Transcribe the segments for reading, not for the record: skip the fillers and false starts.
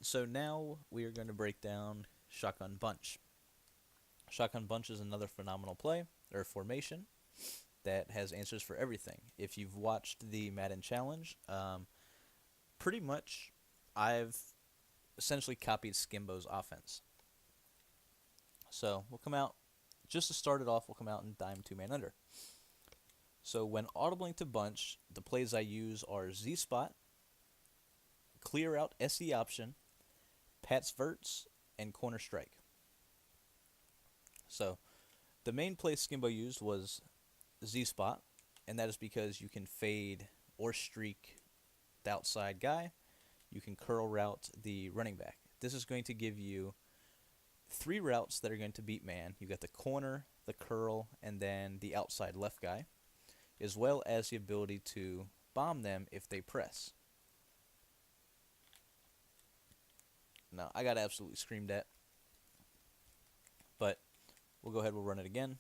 So now we are going to break down Shotgun Bunch. Shotgun Bunch is another phenomenal play or formation that has answers for everything. If you've watched the Madden Challenge, pretty much I've essentially copied Skimbo's offense. So we'll come out, just to start it off, we'll come out and dime two man under. So when audibling to bunch, the plays I use are Z spot, clear out SE option, Pat's verts, and corner strike. So the main play Skimbo used was Z spot, and that is because you can fade or streak the outside guy. You can curl route the running back. This is going to give you three routes that are going to beat man. You got the corner, the curl, and then the outside left guy, as well as the ability to bomb them if they press. Now, I got absolutely screamed at, but we'll go ahead, we'll run it again.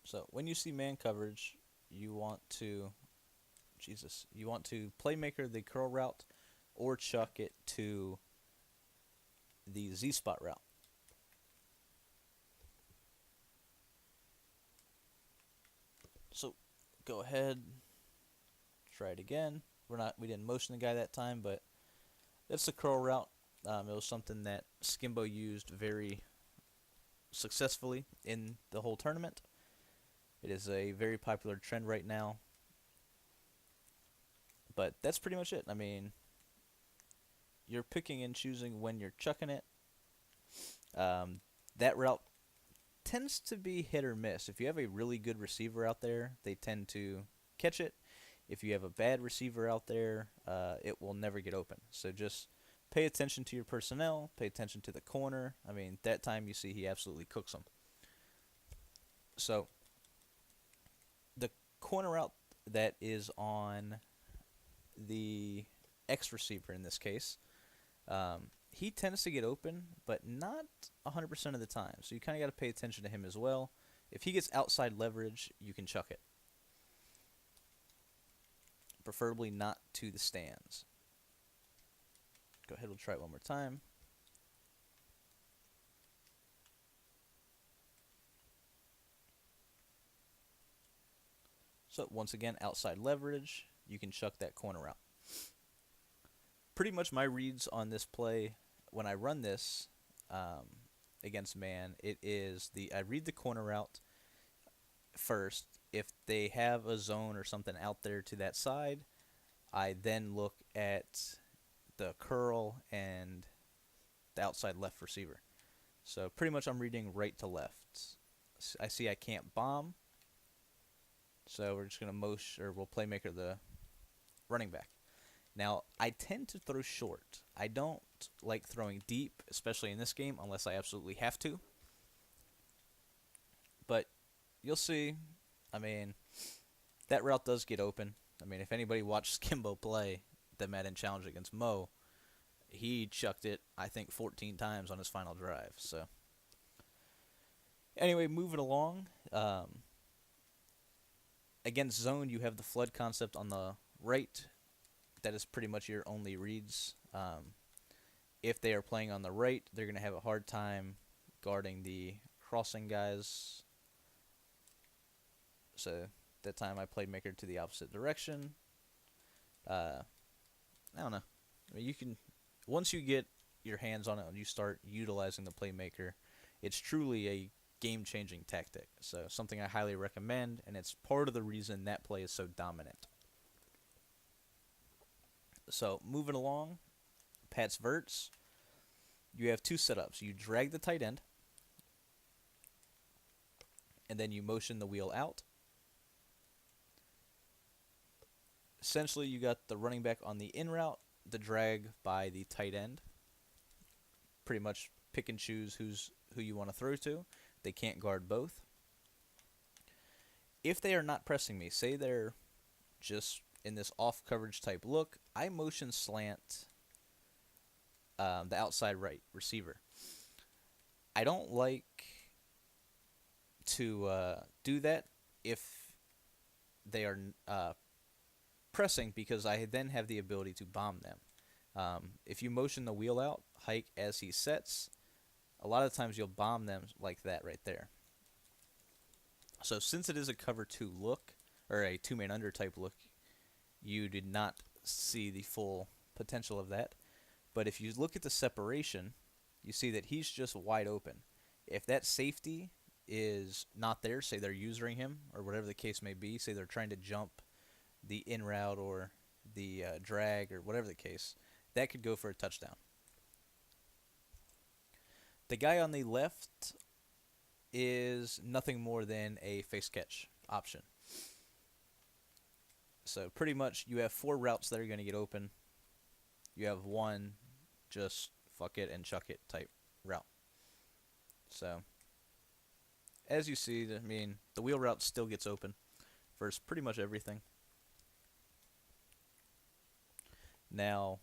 So when you see man coverage, you want to, you want to playmaker the curl route or chuck it to the Z spot route. So go ahead, try it again. We didn't motion the guy that time, but that's the curl route. It was something that Skimbo used very successfully in the whole tournament. It is a very popular trend right now. But that's pretty much it. I mean, you're picking and choosing when you're chucking it. That route tends to be hit or miss. If you have a really good receiver out there, they tend to catch it. If you have a bad receiver out there, it will never get open. So just pay attention to your personnel, pay attention to the corner. I mean, that time you see he absolutely cooks them. So the corner route that is on the X receiver in this case, he tends to get open, but not 100% of the time. So you kind of got to pay attention to him as well. If he gets outside leverage, you can chuck it. Preferably not to the stands. Go ahead, we'll try it one more time. So once again, outside leverage, you can chuck that corner out. Pretty much my reads on this play when I run this against man, it is I read the corner out first. If they have a zone or something out there to that side, I then look at the curl and the outside left receiver. So pretty much I'm reading right to left. I see I can't bomb, so we're just gonna we'll playmaker the running back. Now I tend to throw short. I don't like throwing deep, especially in this game, unless I absolutely have to. But you'll see. I mean, that route does get open. I mean, if anybody watched Skimbo play the Madden Challenge against Mo, he chucked it, I think, 14 times on his final drive. So, anyway, moving along. Against zone, you have the flood concept on the right. That is pretty much your only reads. If they are playing on the right, they're going to have a hard time guarding the crossing guys. So that time I played maker to the opposite direction. I don't know. I mean, you can, once you get your hands on it and you start utilizing the playmaker, it's truly a game-changing tactic. So something I highly recommend, and it's part of the reason that play is so dominant. So moving along, Pat's verts. You have two setups. You drag the tight end, and then you motion the wheel out. Essentially, you got the running back on the in route, the drag by the tight end. Pretty much pick and choose who you want to throw to. They can't guard both. If they are not pressing me, say they're just in this off coverage type look, I motion slant the outside right receiver. I don't like to do that if they are pressing, because I then have the ability to bomb them. If you motion the wheel out, hike as he sets, a lot of times you'll bomb them like that right there. So since it is a cover 2 look, or a 2-man under type look, you did not see the full potential of that. But if you look at the separation, you see that he's just wide open. If that safety is not there, say they're usering him, or whatever the case may be, say they're trying to jump the in route or the drag or whatever the case, that could go for a touchdown. The guy on the left is nothing more than a face catch option. So pretty much you have 4 routes that are going to get open. You have one just fuck it and chuck it type route. So as you see, I mean, the wheel route still gets open for pretty much everything. Now,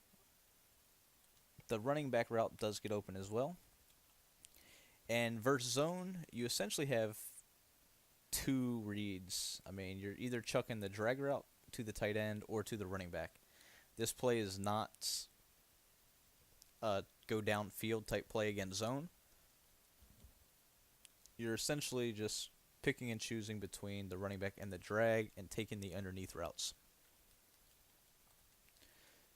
the running back route does get open as well. And versus zone, you essentially have 2 reads. I mean, you're either chucking the drag route to the tight end or to the running back. This play is not a go downfield type play against zone. You're essentially just picking and choosing between the running back and the drag and taking the underneath routes.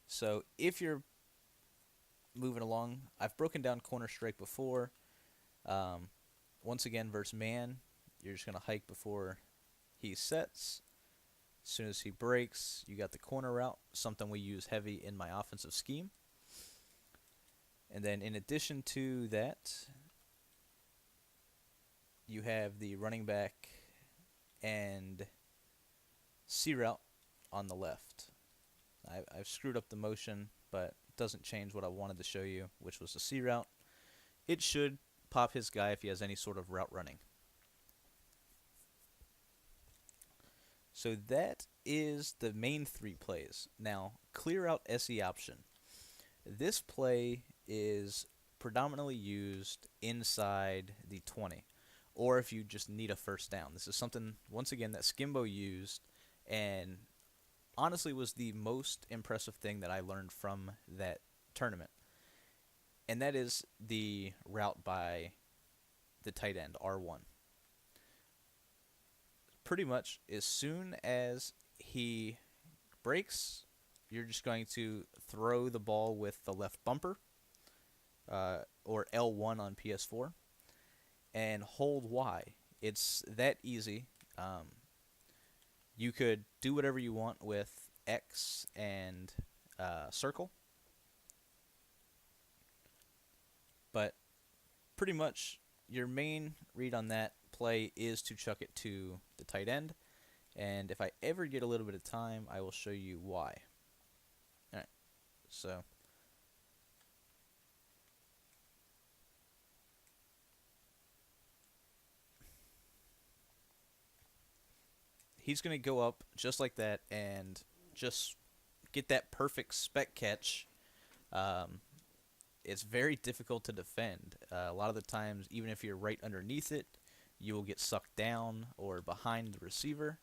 So if you're moving along, I've broken down corner strike before. Once again, versus man, you're just going to hike before he sets. As soon as he breaks, you got the corner route, something we use heavy in my offensive scheme. And then in addition to that, you have the running back and C route on the left. I've screwed up the motion, but it doesn't change what I wanted to show you, which was the C route. It should pop his guy if he has any sort of route running. So that is the main 3 plays. Now, clear out SE option. This play is predominantly used inside the 20, or if you just need a first down. This is something, once again, that Skimbo used, and honestly was the most impressive thing that I learned from that tournament. And that is the route by the tight end, R1. Pretty much, as soon as he breaks, you're just going to throw the ball with the left bumper, or L1 on PS4, and hold Y. It's that easy. You could do whatever you want with X and circle, but pretty much your main read on that play is to chuck it to the tight end, and if I ever get a little bit of time, I will show you why. Alright, so he's going to go up just like that and just get that perfect spec catch. It's very difficult to defend. A lot of the times, even if you're right underneath it, you will get sucked down or behind the receiver.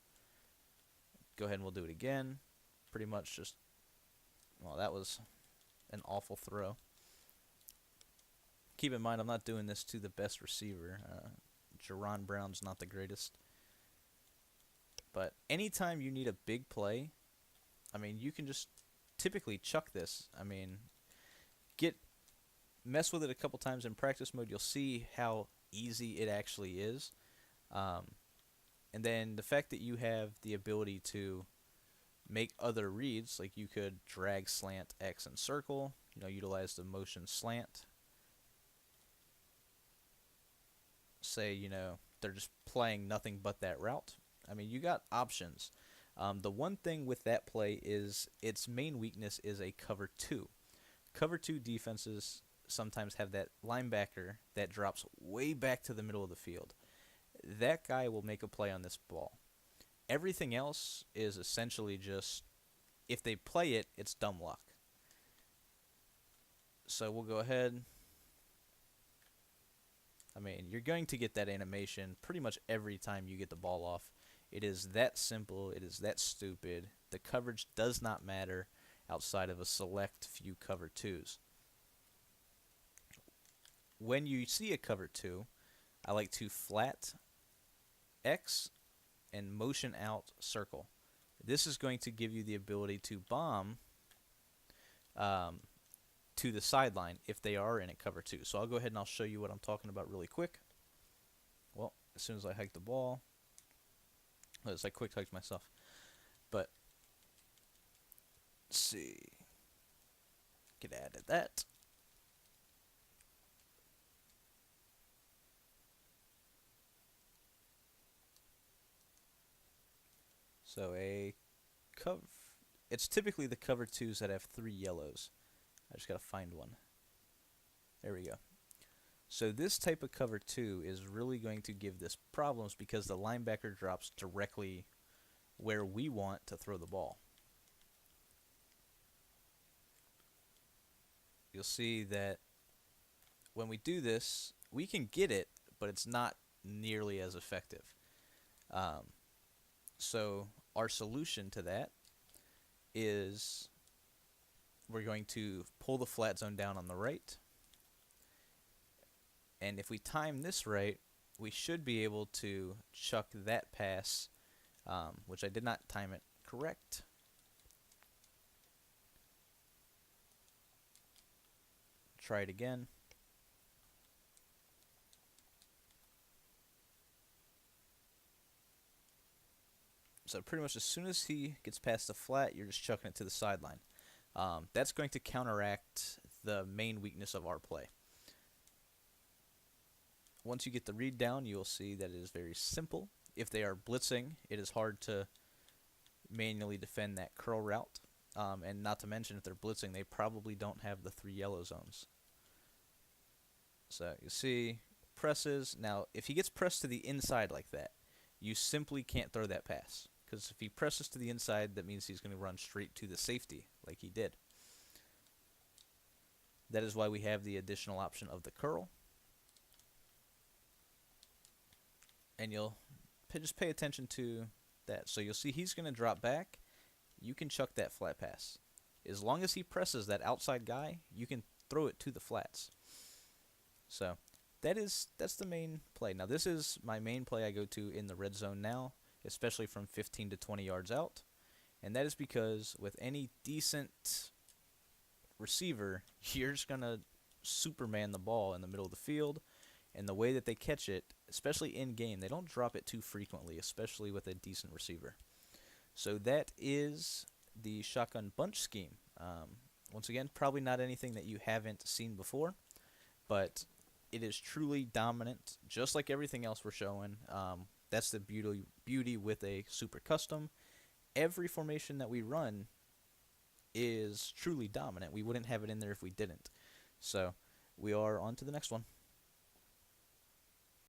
Go ahead and we'll do it again. Pretty much just, well, that was an awful throw. Keep in mind, I'm not doing this to the best receiver. Jerron Brown's not the greatest. But anytime you need a big play, I mean, you can just typically chuck this. I mean, mess with it a couple times in practice mode. You'll see how easy it actually is. And then the fact that you have the ability to make other reads, like you could drag, slant, X, and circle, utilize the motion slant. Say, they're just playing nothing but that route. I mean, you got options. The one thing with that play is its main weakness is a cover 2. Cover 2 defenses sometimes have that linebacker that drops way back to the middle of the field. That guy will make a play on this ball. Everything else is essentially just, if they play it, it's dumb luck. So we'll go ahead. I mean, you're going to get that animation pretty much every time you get the ball off. It is that simple. It is that stupid. The coverage does not matter outside of a select few cover twos. When you see a cover two, I like to flat X and motion out circle. This is going to give you the ability to bomb to the sideline if they are in a cover two. So I'll go ahead and I'll show you what I'm talking about really quick. Well, as soon as I hike the ball, as I quick hiked myself. But let's see, get added that. So it's typically the cover twos that have 3 yellows. I just gotta find one. There we go. So this type of cover two is really going to give this problems because the linebacker drops directly where we want to throw the ball. You'll see that when we do this, we can get it, but it's not nearly as effective. So our solution to that is we're going to pull the flat zone down on the right. And if we time this right, we should be able to chuck that pass, which I did not time it correct. Try it again. So pretty much as soon as he gets past the flat, you're just chucking it to the sideline. That's going to counteract the main weakness of our play. Once you get the read down, you'll see that it is very simple. If they are blitzing, it is hard to manually defend that curl route. And not to mention, if they're blitzing, they probably don't have the 3 yellow zones. So you see, presses. Now, if he gets pressed to the inside like that, you simply can't throw that pass. Because if he presses to the inside, that means he's going to run straight to the safety like he did. That is why we have the additional option of the curl. And you'll just pay attention to that. So you'll see he's going to drop back. You can chuck that flat pass. As long as he presses that outside guy, you can throw it to the flats. So that's the main play. Now this is my main play I go to in the red zone now, especially from 15 to 20 yards out. And that is because with any decent receiver, you're just going to Superman the ball in the middle of the field. And the way that they catch it, especially in game, they don't drop it too frequently, especially with a decent receiver. So that is the shotgun bunch scheme. Once again, probably not anything that you haven't seen before, but it is truly dominant, just like everything else we're showing. That's the beauty with a super custom. Every formation that we run is truly dominant. We wouldn't have it in there if we didn't. So we are on to the next one.